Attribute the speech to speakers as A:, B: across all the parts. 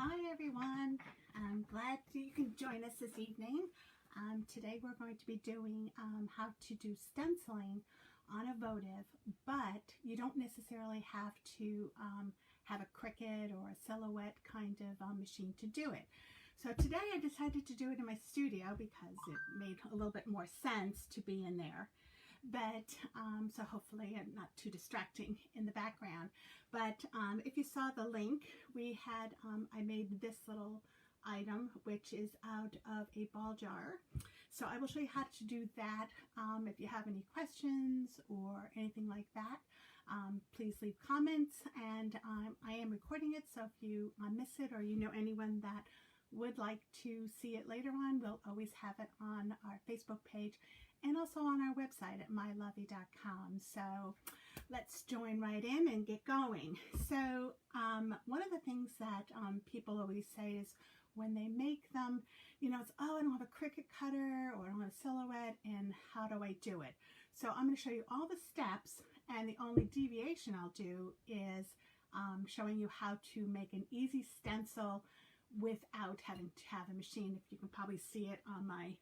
A: Hi everyone, I'm glad you can join us this evening. Today we're going to be doing how to do stenciling on a votive, but you don't necessarily have to have a Cricut or a Silhouette kind of machine to do it. So today I decided to do it in my studio because it made a little bit more sense to be in there. But so hopefully I'm not too distracting in the background. But if you saw the link, we had I made this little item, which is out of a ball jar. So I will show you how to do that. If you have any questions or anything like that, please leave comments. And I am recording it, so if you miss it or you know anyone that would like to see it later on, we'll always have it on our Facebook page and also on our website at mylovey.com. So let's join right in and get going. So one of the things that people always say is when they make them, you know, it's, oh, I don't have a Cricut cutter or I don't have a Silhouette, and how do I do it? So I'm going to show you all the steps, and the only deviation I'll do is showing you how to make an easy stencil without having to have a machine. If you can probably see it on my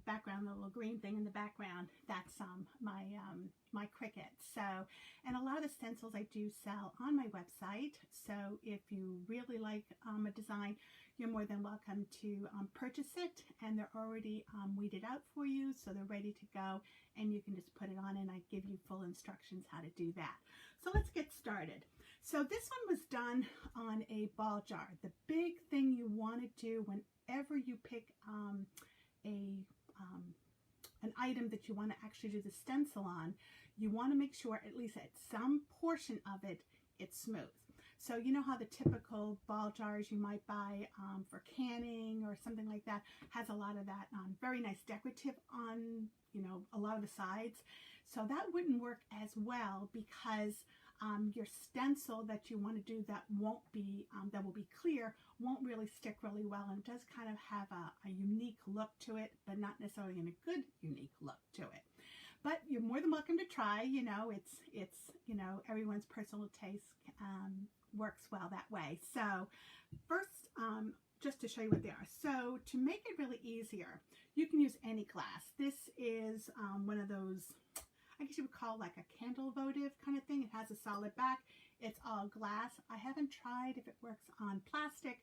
A: background, the little green thing in the background, that's my Cricut. So, and a lot of the stencils I do sell on my website. So if you really like a design, you're more than welcome to purchase it, and they're already weeded out for you, so they're ready to go, and you can just put it on, and I give you full instructions how to do that. So let's get started. So this one was done on a ball jar. The big thing you want to do whenever you pick an item that you want to actually do the stencil on, you want to make sure at least at some portion of it, it's smooth. So you know how the typical ball jars you might buy for canning or something like that has a lot of that very nice decorative on, you know, a lot of the sides. So that wouldn't work as well because your stencil that you want to do that won't be, that will be clear, won't really stick really well, and it does kind of have a unique look to it, but not necessarily in a good unique look to it. But you're more than welcome to try. You know, it's you know, everyone's personal taste works well that way. So first, just to show you what they are. So to make it really easier, you can use any glass. This is one of those, I guess you would call like a candle votive kind of thing. It has a solid back. It's all glass. I haven't tried if it works on plastic,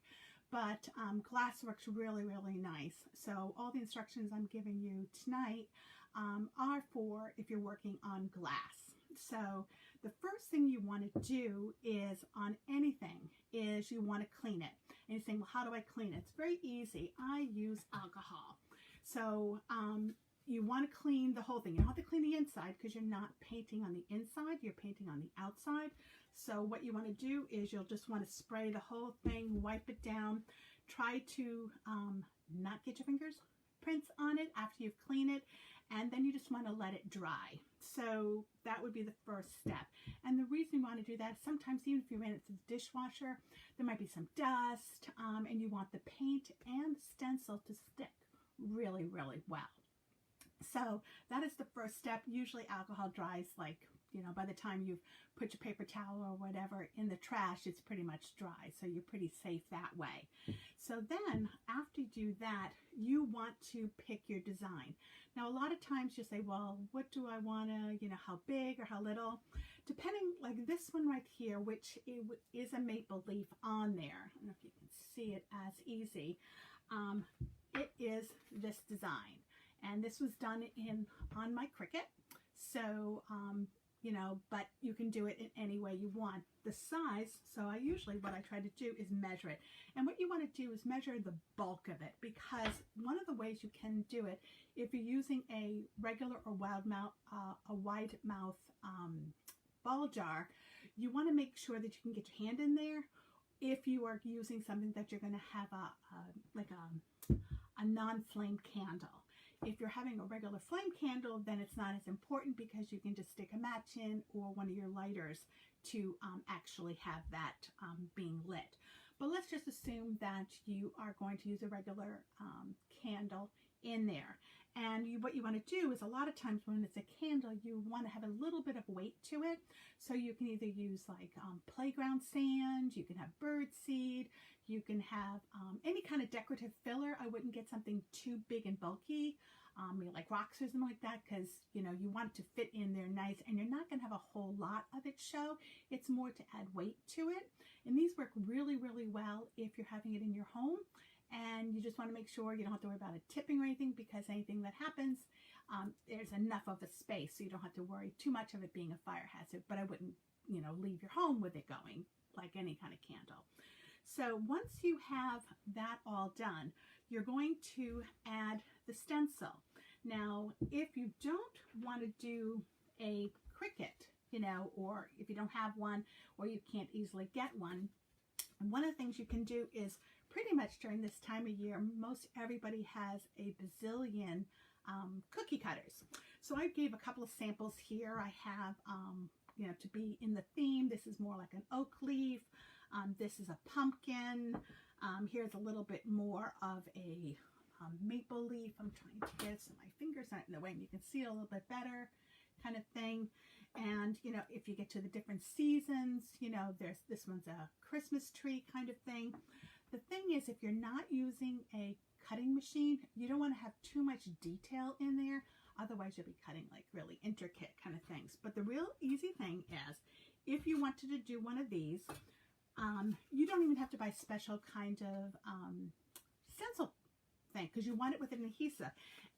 A: but glass works really, really nice. So all the instructions I'm giving you tonight are for if you're working on glass. So the first thing you want to do is on anything is you want to clean it. And you're saying, well, how do I clean it? It's very easy. I use alcohol. So you want to clean the whole thing. You don't have to clean the inside because you're not painting on the inside, you're painting on the outside. So what you want to do is you'll just want to spray the whole thing, wipe it down. Try to not get your fingerprints on it after you've cleaned it, and then you just want to let it dry. So that would be the first step. And the reason you want to do that, sometimes even if you ran it through the dishwasher, there might be some dust, and you want the paint and the stencil to stick really, really well. So that is the first step. Usually alcohol dries, like, you know, by the time you've put your paper towel or whatever in the trash, it's pretty much dry. So you're pretty safe that way. So then after you do that, you want to pick your design. Now, a lot of times you say, well, what do I want to, you know, how big or how little? Depending, like this one right here, which is a maple leaf on there. I don't know if you can see it as easy. It is this design. And this was done on my Cricut. So, you know, but you can do it in any way you want. The size, so what I try to do is measure it. And what you want to do is measure the bulk of it, because one of the ways you can do it, if you're using a regular or wide mouth ball jar, you want to make sure that you can get your hand in there. If you are using something that you're going to have a non-flame candle. If you're having a regular flame candle, then it's not as important because you can just stick a match in or one of your lighters to actually have that being lit. But let's just assume that you are going to use a regular candle in there. And what you want to do is, a lot of times when it's a candle, you want to have a little bit of weight to it. So you can either use like playground sand, you can have bird seed, you can have any kind of decorative filler. I wouldn't get something too big and bulky, like rocks or something like that, because you know, you want it to fit in there nice, and you're not going to have a whole lot of it show. It's more to add weight to it. And these work really, really well if you're having it in your home. And you just want to make sure you don't have to worry about it tipping or anything, because anything that happens, there's enough of a space so you don't have to worry too much of it being a fire hazard. But I wouldn't, you know, leave your home with it going like any kind of candle. So once you have that all done, you're going to add the stencil. Now, if you don't want to do a Cricut, you know, or if you don't have one, or you can't easily get one of the things you can do is, pretty much during this time of year, most everybody has a bazillion cookie cutters. So I gave a couple of samples here. I have, you know, to be in the theme. This is more like an oak leaf. This is a pumpkin. Here's a little bit more of a maple leaf. I'm trying to get it so my fingers aren't in the way and you can see it a little bit better, kind of thing. And, you know, if you get to the different seasons, you know, this one's a Christmas tree kind of thing. The thing is, if you're not using a cutting machine, you don't want to have too much detail in there. Otherwise, you'll be cutting like really intricate kind of things. But the real easy thing is, if you wanted to do one of these, you don't even have to buy special kind of stencil thing, because you want it with an adhesive.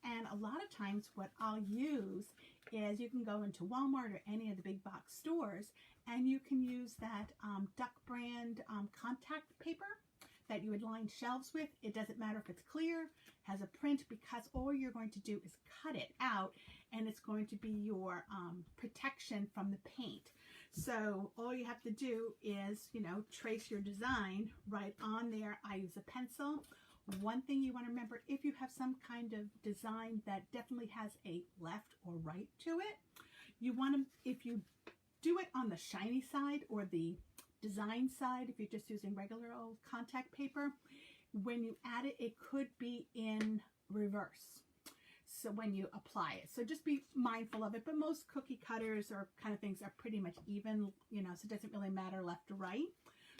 A: And a lot of times what I'll use is, you can go into Walmart or any of the big box stores, and you can use that Duck brand contact paper that you would line shelves with. It doesn't matter if it's clear, has a print, because all you're going to do is cut it out, and it's going to be your protection from the paint. So all you have to do is, you know, trace your design right on there. I use a pencil. One thing you want to remember, if you have some kind of design that definitely has a left or right to it, you want to, if you do it on the shiny side or the design side, if you're just using regular old contact paper, when you add it, it could be in reverse. So when you apply it, so just be mindful of it. But most cookie cutters or kind of things are pretty much even, you know, so it doesn't really matter left or right.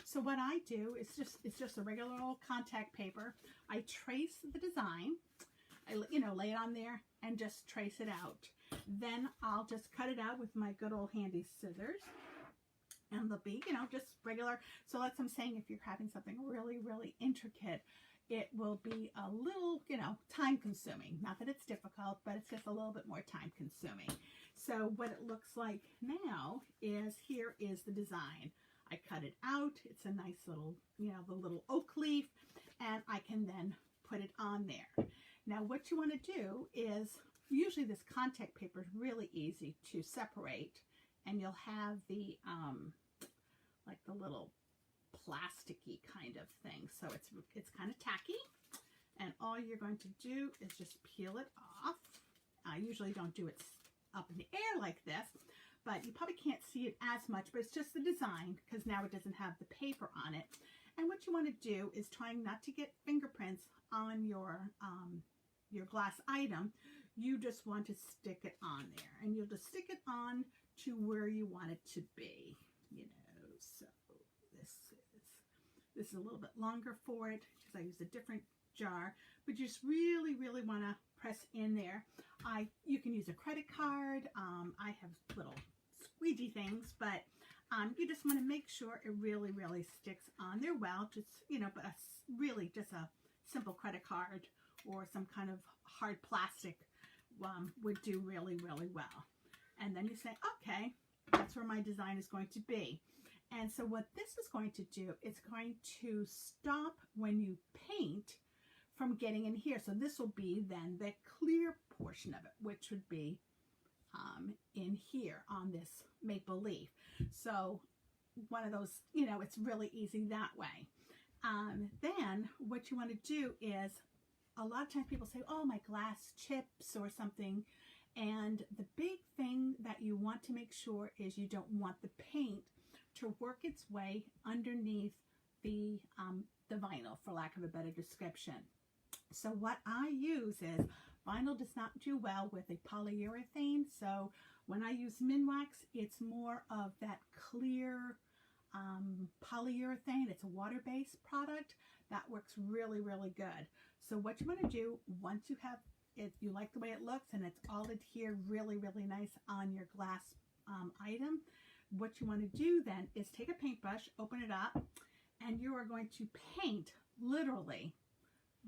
A: So what I do is it's just a regular old contact paper. I trace the design, I, you know, lay it on there and just trace it out. Then I'll just cut it out with my good old handy scissors. And they'll be, you know, just regular. So that's what I'm saying, if you're having something really, really intricate, it will be a little, you know, time consuming. Not that it's difficult, but it's just a little bit more time consuming. So what it looks like now is, here is the design. I cut it out. It's a nice little, you know, the little oak leaf, and I can then put it on there. Now what you want to do is, usually this contact paper is really easy to separate, and you'll have the, like the little plasticky kind of thing. So it's kind of tacky, and all you're going to do is just peel it off. I usually don't do it up in the air like this, but you probably can't see it as much, but it's just the design, because now it doesn't have the paper on it. And what you want to do is, trying not to get fingerprints on your glass item, you just want to stick it on there, and you'll just stick it on to where you want it to be, you know. So this is a little bit longer for it, because I use a different jar, but you just really, really want to press in there. You can use a credit card. I have little squeegee things, but you just want to make sure it really, really sticks on there well. Just, you know, but really just a simple credit card or some kind of hard plastic would do really, really well. And then you say, okay, that's where my design is going to be. And so what this is going to do, it's going to stop when you paint from getting in here. So this will be then the clear portion of it, which would be in here on this maple leaf. So one of those, you know, it's really easy that way. Then what you want to do is, a lot of times people say, oh, my glass chips or something. And the big thing that you want to make sure is, you don't want the paint to work its way underneath the vinyl, for lack of a better description. So what I use is, vinyl does not do well with a polyurethane. So when I use Minwax, it's more of that clear polyurethane. It's a water-based product that works really, really good. So what you want to do, once you have it, you like the way it looks and it's all adhered really, really nice on your glass item, what you want to do then is take a paintbrush, open it up, and you are going to paint literally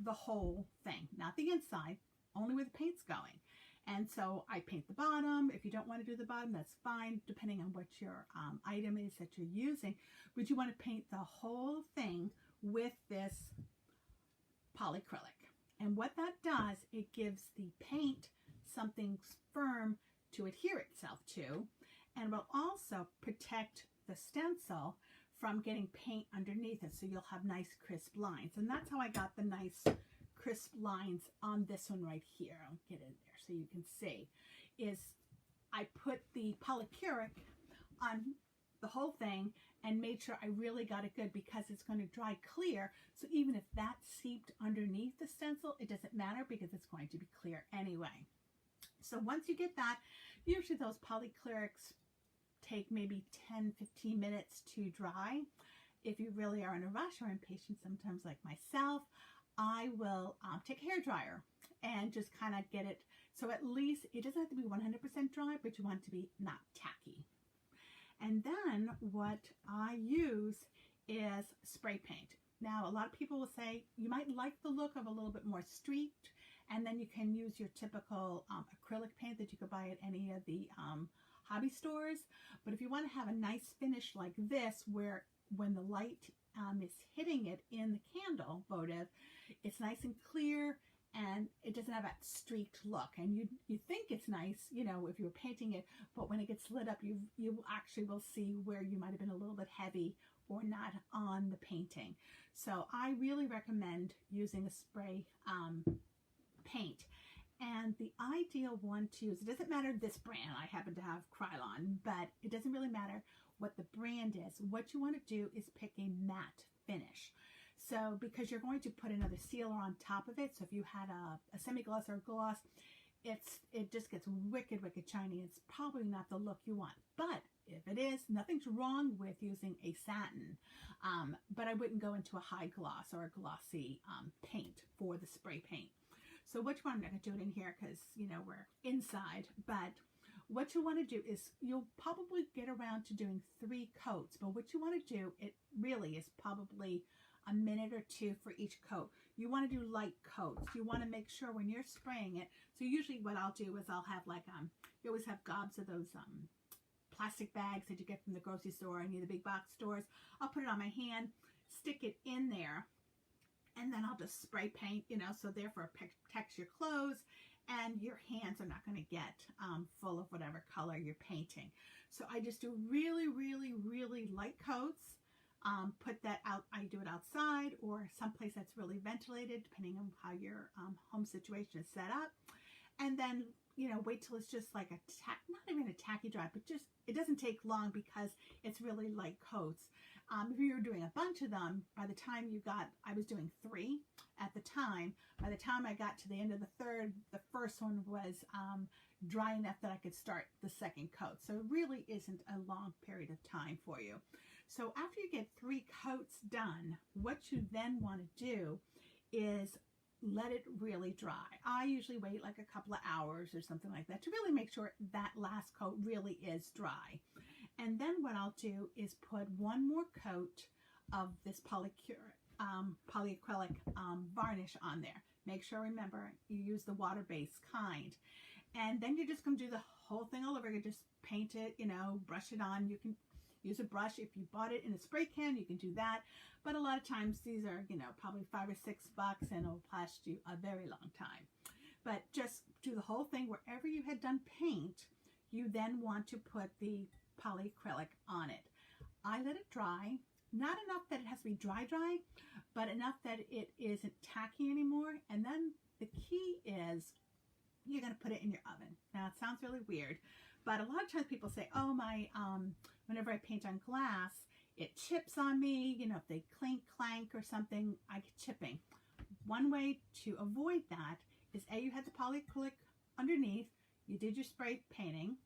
A: the whole thing, not the inside, only where the paint's going. And so I paint the bottom. If you don't want to do the bottom, that's fine, depending on what your item is that you're using. But you want to paint the whole thing with this polyacrylic. And what that does, it gives the paint something firm to adhere itself to, and will also protect the stencil from getting paint underneath it, so you'll have nice crisp lines. And that's how I got the nice crisp lines on this one right here. I'll get in there so you can see. Is I put the polyacrylic on the whole thing and made sure I really got it good, because it's going to dry clear. So even if that seeped underneath the stencil, it doesn't matter because it's going to be clear anyway. So once you get that, usually those polyacrylics take maybe 10-15 minutes to dry. If you really are in a rush or impatient, sometimes like myself, I will take a hair dryer and just kind of get it, so at least it doesn't have to be 100% dry, but you want it to be not tacky. And then what I use is spray paint. Now, a lot of people will say you might like the look of a little bit more streaked, and then you can use your typical acrylic paint that you could buy at any of the hobby stores. But if you want to have a nice finish like this, where when the light is hitting it in the candle votive, it's nice and clear and it doesn't have that streaked look. And you think it's nice, you know, if you're painting it, but when it gets lit up, you actually will see where you might have been a little bit heavy or not on the painting. So I really recommend using a spray paint. And the ideal one to use, it doesn't matter this brand, I happen to have Krylon, but it doesn't really matter what the brand is. What you want to do is pick a matte finish. So because you're going to put another sealer on top of it, so if you had a semi-gloss or a gloss, it just gets wicked, wicked shiny. It's probably not the look you want. But if it is, nothing's wrong with using a satin. But I wouldn't go into a high gloss or a glossy paint for the spray paint. So what you want, I'm not going to do it in here because, you know, we're inside, but what you want to do is you'll probably get around to doing 3 coats, but what you want to do, it really is probably a minute or 2 for each coat. You want to do light coats. You want to make sure when you're spraying it, so usually what I'll do is I'll have like, you always have gobs of those plastic bags that you get from the grocery store and the big box stores. I'll put it on my hand, stick it in there, and then I'll just spray paint, you know, so therefore it protects your clothes and your hands are not going to get full of whatever color you're painting. So I just do really, really, really light coats. Put that out, I do it outside or someplace that's really ventilated, depending on how your home situation is set up. And then, you know, wait till it's just like not even a tacky dry, but just, it doesn't take long because it's really light coats. If you were doing a bunch of them, by the time you got, I was doing 3 at the time. By the time I got to the end of the third, the first one was dry enough that I could start the second coat. So it really isn't a long period of time for you. So after you get 3 coats done, what you then want to do is let it really dry. I usually wait like a couple of hours or something like that to really make sure that last coat really is dry. And then what I'll do is put 1 more coat of this polyacrylic varnish on there. Make sure, remember, you use the water-based kind. And then you're just going to do the whole thing all over. You just paint it, you know, brush it on. You can use a brush. If you bought it in a spray can, you can do that. But a lot of times these are, you know, probably $5 or $6 and it'll last you a very long time. But just do the whole thing. Wherever you had done paint, you then want to put the polyacrylic on it. I let it dry, not enough that it has to be dry, but enough that it isn't tacky anymore. And then the key is you're going to put it in your oven. Now it sounds really weird, but a lot of times people say, oh, my, whenever I paint on glass, it chips on me. You know, if they clink, clank or something, I get chipping. one way to avoid that is you had the polyacrylic underneath, you did your spray painting,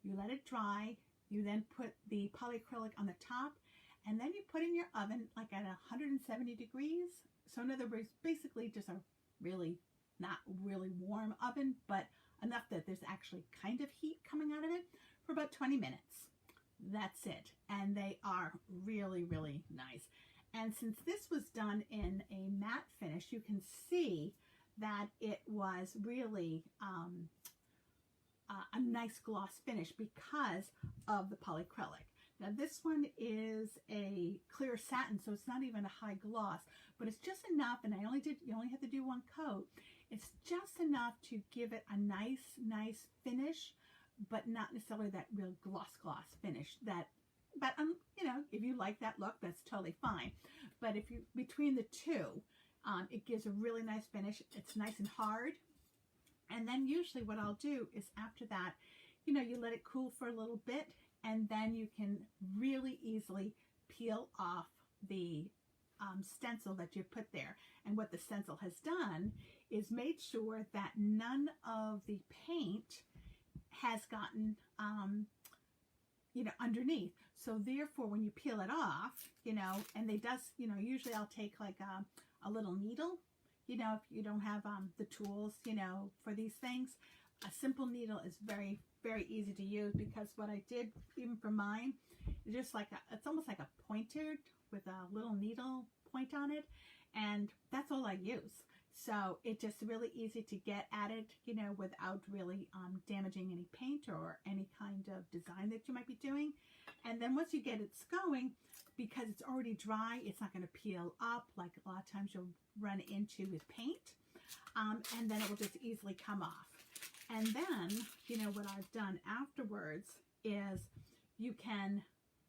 A: you let it dry, you then put the polyacrylic on the top, and then you put in your oven like at 170 degrees. So in other words, basically just a really, not really warm oven, but enough that there's actually kind of heat coming out of it for about 20 minutes. That's it. And they are really, really nice. And since this was done in a matte finish, you can see that it was really a nice gloss finish because of the polyacrylic. Now this one is a clear satin, so it's not even a high gloss, but it's just enough, and you only have to do one coat. It's just enough to give it a nice finish, but not necessarily that real gloss finish. But you know, if you like that look, that's totally fine. But if you, between the two, it gives a really nice finish. It's nice and hard. And then usually what I'll do is after that, you know, you let it cool for a little bit, and then you can really easily peel off the stencil that you put there. And what the stencil has done is made sure that none of the paint has gotten, you know, underneath. So therefore, when you peel it off, you know, and you know, usually I'll take like a little needle, you know, if you don't have the tools, you know, for these things. A simple needle is very, very easy to use, because what I did, even for mine, is just like it's almost like a pointer with a little needle point on it, and that's all I use. So it's just really easy to get at it, you know, without really damaging any paint or any kind of design that you might be doing. And then once you get it going, because it's already dry, it's not going to peel up like a lot of times you'll run into with paint. And then it will just easily come off. And then, you know, what I've done afterwards is you can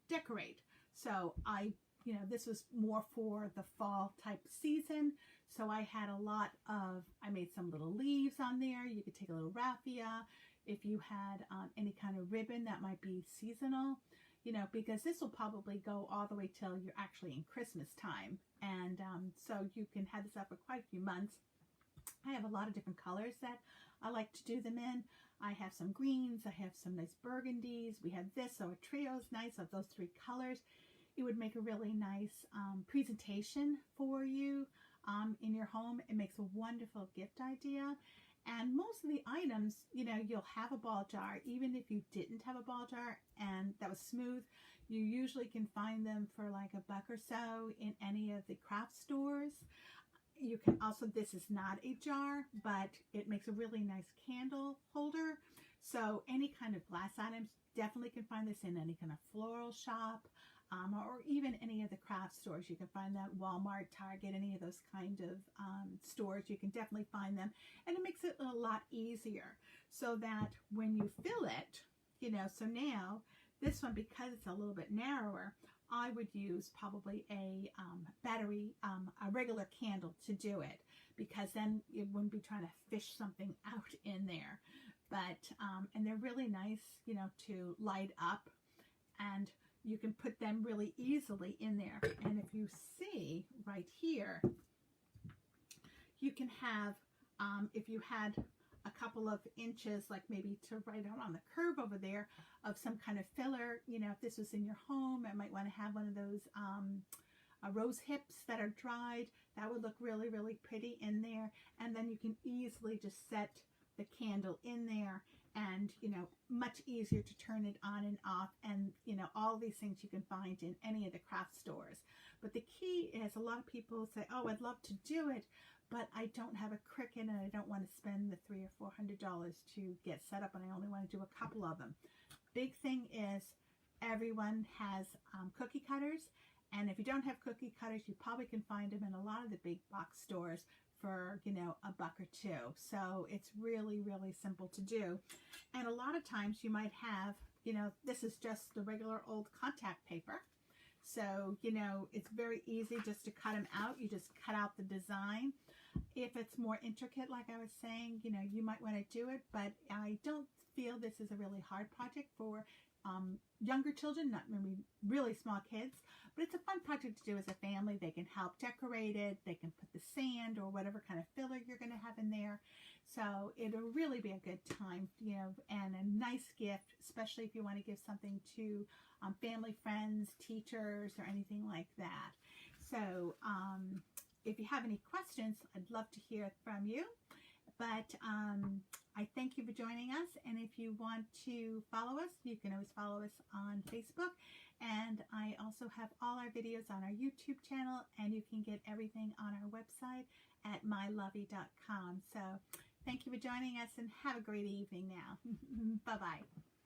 A: decorate. So you know, this was more for the fall type season. So I had I made some little leaves on there. You could take a little raffia. If you had any kind of ribbon that might be seasonal, you know, because this will probably go all the way till you're actually in Christmas time. And so you can have this up for quite a few months. I have a lot of different colors that I like to do them in. I have some greens, I have some nice burgundies. We have this, so a trio is nice of those three colors. It would make a really nice presentation for you in your home. It makes a wonderful gift idea. And most of the items, you know, you'll have a ball jar. Even if you didn't have a ball jar and that was smooth, you usually can find them for like $1 or so in any of the craft stores. You can also, this is not a jar, but it makes a really nice candle holder. So any kind of glass items, definitely can find this in any kind of floral shop, or even any of the craft stores. You can find that Walmart, Target, any of those kind of stores. You can definitely find them, and it makes it a lot easier so that when you fill it, you know, so now this one, because it's a little bit narrower, I would use probably a battery, a regular candle to do it, because then you wouldn't be trying to fish something out in there. But, and they're really nice, you know, to light up, and you can put them really easily in there. And if you see right here, you can have, if you had a couple of inches, like maybe to write out on the curve over there of some kind of filler, you know, if this was in your home, I might want to have one of those rose hips that are dried. That would look really, really pretty in there. And then you can easily just set the candle in there, and, you know, much easier to turn it on and off. And, you know, all these things you can find in any of the craft stores. But the key is, a lot of people say, oh, I'd love to do it, but I don't have a Cricut and I don't want to spend the $300 or $400 to get set up, and I only want to do a couple of them. Big thing is, everyone has cookie cutters, and if you don't have cookie cutters, you probably can find them in a lot of the big box stores for, you know, $1 or $2. So it's really, really simple to do. And a lot of times you might have, you know, this is just the regular old contact paper. So, you know, it's very easy just to cut them out. You just cut out the design. If it's more intricate, like I was saying, you know, you might want to do it, but I don't feel this is a really hard project for younger children, not maybe really small kids, but it's a fun project to do as a family. They can help decorate it. They can put the sand or whatever kind of filler you're going to have in there. So it'll really be a good time, you know, and a nice gift, especially if you want to give something to family, friends, teachers, or anything like that. So if you have any questions, I'd love to hear from you. But I thank you for joining us. And if you want to follow us, you can always follow us on Facebook. And I also have all our videos on our YouTube channel, and you can get everything on our website at mylovey.com. So thank you for joining us, and have a great evening now. Bye-bye.